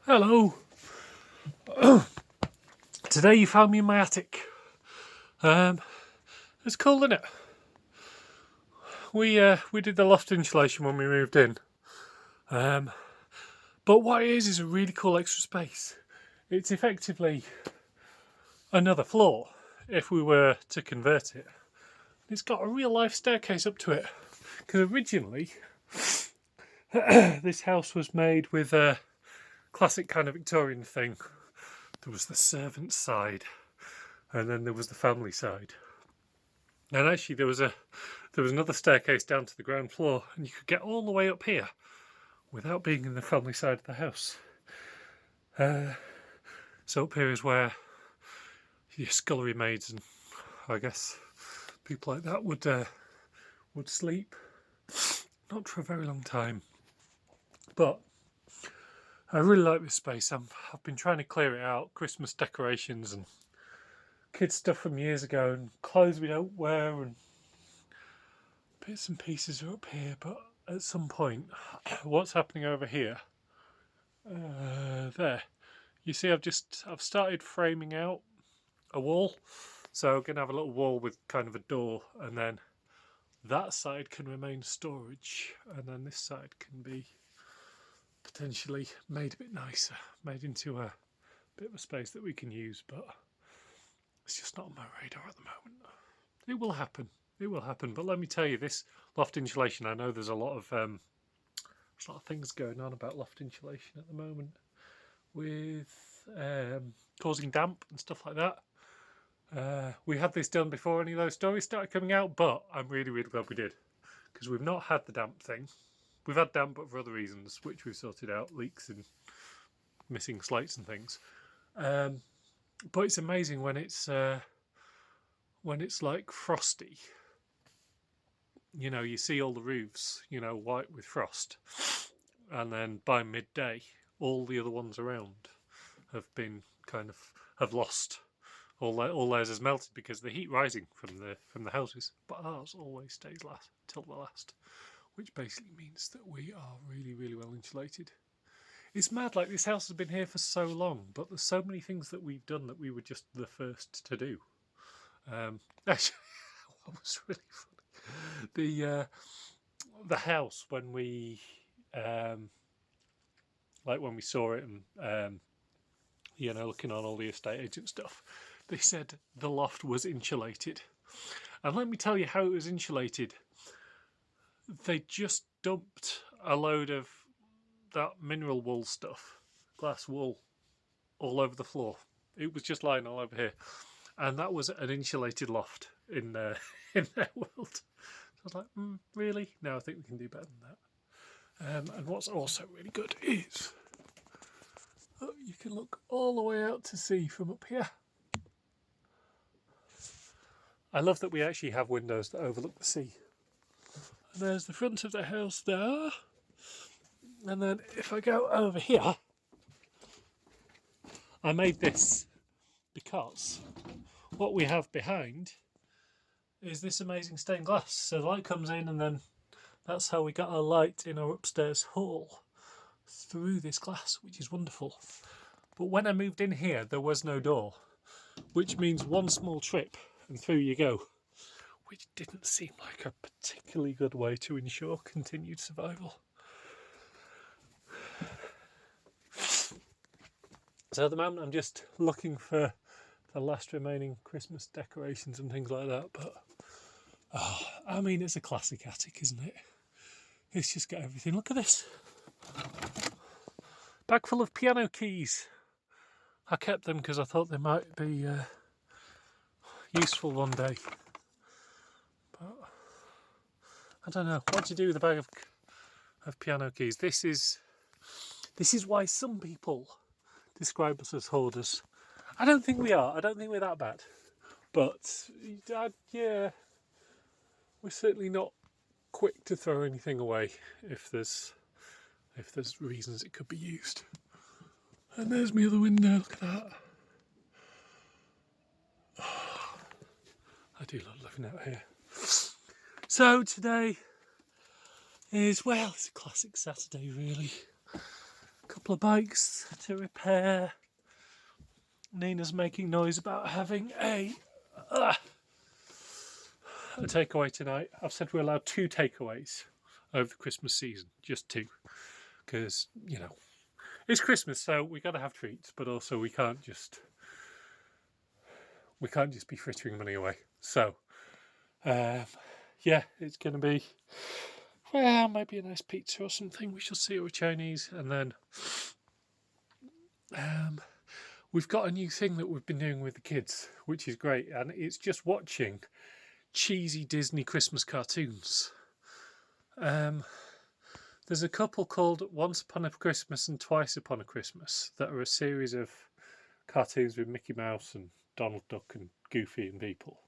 Hello. Today you found me in my attic. It's cool, isn't it? We did the loft insulation when we moved in. But what it is a really cool extra space. It's effectively another floor if we were to convert it. It's got a real life staircase up to it. Because originally this house was made with a classic kind of Victorian thing. There was the servants' side, and then there was the family side. And actually, there was another staircase down to the ground floor, and you could get all the way up here without being in the family side of the house. So up here is where your scullery maids and I guess people like that would sleep. Not for a very long time, but I really like this space. I've been trying to clear it out, Christmas decorations and kids stuff from years ago, and clothes we don't wear, and bits and pieces are up here. But at some point, what's happening over here? There, you see, I've started framing out a wall, so I'm gonna have a little wall with kind of a door, and then that side can remain storage, and then this side can be potentially made a bit nicer, made into a bit of a space that we can use, but it's just not on my radar at the moment. It will happen. It will happen. But let me tell you, this loft insulation, I know there's a lot of things going on about loft insulation at the moment with causing damp and stuff like that. We had this done before any of those stories started coming out, but I'm really, really glad we did, because we've not had the damp thing. We've had damp, but for other reasons, which we've sorted out, leaks and missing slates and things. But it's amazing when it's like frosty. You know, you see all the roofs, white with frost, and then by midday, all the other ones around have lost. All theirs has melted because the heat rising from the houses, but ours always stays till the last, which basically means that we are really, really well insulated. It's mad, like this house has been here for so long, but there's so many things that we've done that we were just the first to do. Actually, what was really funny, the house when we when we saw it and looking on all the estate agent stuff, they said the loft was insulated, and let me tell you how it was insulated. They just dumped a load of that mineral wool stuff, glass wool, all over the floor. It was just lying all over here, and that was an insulated loft in their world. So I was like, really? No, I think we can do better than that. And what's also really good is you can look all the way out to sea from up here. I love that we actually have windows that overlook the sea. And there's the front of the house there. And then if I go over here, I made this because what we have behind is this amazing stained glass. So the light comes in, and then that's how we got our light in our upstairs hall, through this glass, which is wonderful. But when I moved in here, there was no door, which means one small trip and through you go, which didn't seem like a particularly good way to ensure continued survival. So at the moment I'm just looking for the last remaining Christmas decorations and things like that, but I mean, it's a classic attic, isn't it? It's just got everything. Look at this. Bag full of piano keys. I kept them because I thought they might be useful one day. But I don't know. What do you do with a bag of piano keys? This is why some people describe us as hoarders. I don't think we are. I don't think we're that bad. But yeah, we're certainly not quick to throw anything away if there's reasons it could be used. And there's my other window. Look at that. Oh, I do love living out here. So today is, well, it's a classic Saturday really. A couple couple of bikes to repair. Nina's making noise about having a takeaway tonight. I've said we're allowed 2 takeaways over the Christmas season, just 2, because it's Christmas, so we got to have treats, but also we can't just be frittering money away. So, yeah, it's going to be, well, maybe a nice pizza or something. We shall see, or Chinese, and then we've got a new thing that we've been doing with the kids, which is great, and it's just watching cheesy Disney Christmas cartoons. There's a couple called Once Upon a Christmas and Twice Upon a Christmas that are a series of cartoons with Mickey Mouse and Donald Duck and Goofy and people.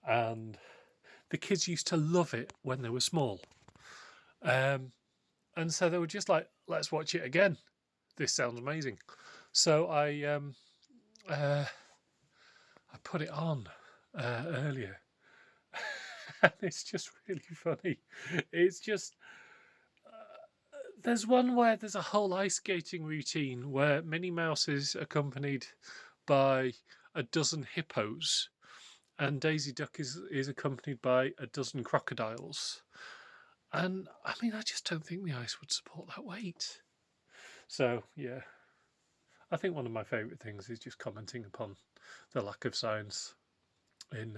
And the kids used to love it when they were small. And so they were just like, let's watch it again. This sounds amazing. So I put it on earlier. And it's just really funny. It's just... there's one where there's a whole ice skating routine where Minnie Mouse is accompanied by a dozen hippos, and Daisy Duck is accompanied by a dozen crocodiles. And I mean, I just don't think the ice would support that weight. So, yeah. I think one of my favourite things is just commenting upon the lack of science in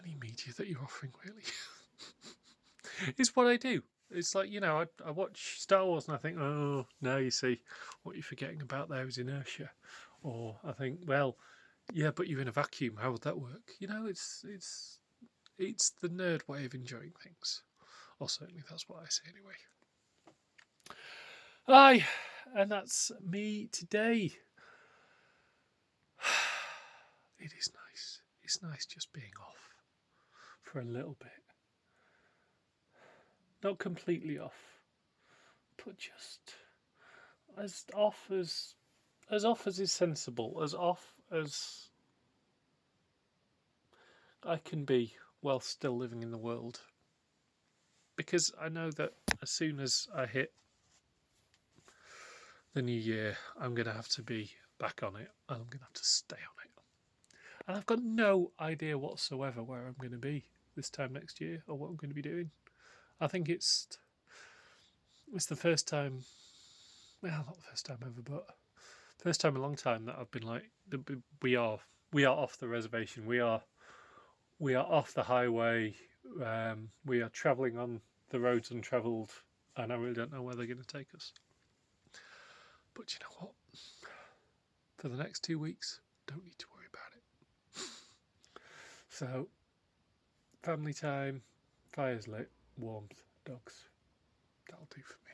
any media that you're offering, really. It's what I do. It's like, I watch Star Wars and I think, oh, now you see, what you're forgetting about there is inertia. Or I think, well, yeah, but you're in a vacuum. How would that work? It's the nerd way of enjoying things. Or certainly that's what I say anyway. Aye, and that's me today. It is nice. It's nice just being off for a little bit. Not completely off, but just as off as is sensible, as off as I can be while still living in the world. Because I know that as soon as I hit the new year, I'm going to have to be back on it, and I'm going to have to stay on it. And I've got no idea whatsoever where I'm going to be this time next year or what I'm going to be doing. I think it's the first time, well, not the first time ever, but first time in a long time that I've been like, we are off the reservation. We are off the highway. We are travelling on the roads untravelled, and I really don't know where they're going to take us. But you know what? For the next 2 weeks, don't need to worry about it. So, family time, fires lit, warmth, dogs. That'll do for me.